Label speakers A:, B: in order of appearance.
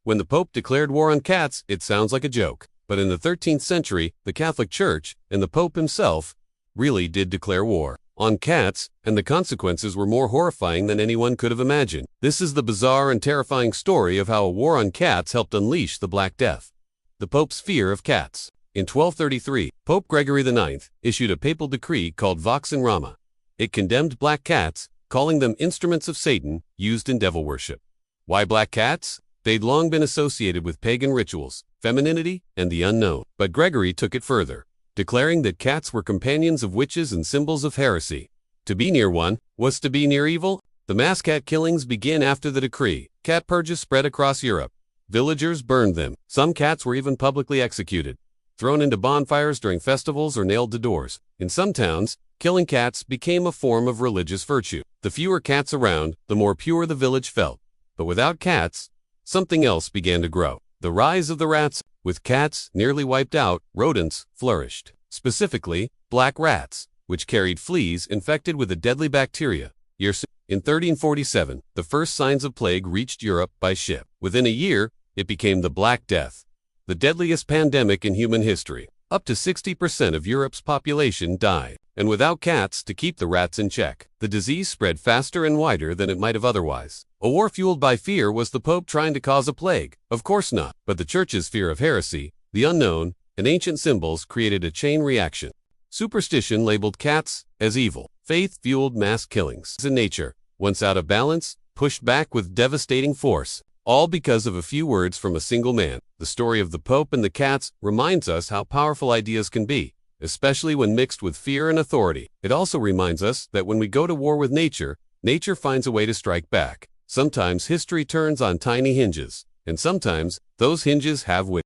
A: When the Pope declared war on cats, it sounds like a joke. But in the 13th century, the Catholic Church, and the Pope himself, really did declare war on cats, and the consequences were more horrifying than anyone could have imagined. This is the bizarre and terrifying story of how a war on cats helped unleash the Black Death. The Pope's fear of cats. In 1233, Pope Gregory IX issued a papal decree called Vox in Rama. It condemned black cats, calling them instruments of Satan used in devil worship. Why black cats? They'd long been associated with pagan rituals, femininity, and the unknown. But Gregory took it further, declaring that cats were companions of witches and symbols of heresy. To be near one was to be near evil. The mass cat killings began after the decree. Cat purges spread across Europe. Villagers burned them. Some cats were even publicly executed, thrown into bonfires during festivals or nailed to doors. In some towns, killing cats became a form of religious virtue. The fewer cats around, the more pure the village felt. But without cats, something else began to grow. The rise of the rats. With cats nearly wiped out, rodents flourished. Specifically, black rats, which carried fleas infected with a deadly bacteria. In 1347, the first signs of plague reached Europe by ship. Within a year, it became the Black Death, the deadliest pandemic in human history. Up to 60% of Europe's population died. And without cats to keep the rats in check, the disease spread faster and wider than it might have otherwise. A war fueled by fear. Was the Pope trying to cause a plague? Of course not. But the Church's fear of heresy, the unknown, and ancient symbols created a chain reaction. Superstition labeled cats as evil. Faith fueled mass killings. In nature, once out of balance, pushed back with devastating force. All because of a few words from a single man. The story of the Pope and the cats reminds us how powerful ideas can be, especially when mixed with fear and authority. It also reminds us that when we go to war with nature, nature finds a way to strike back. Sometimes history turns on tiny hinges, and sometimes those hinges have wit.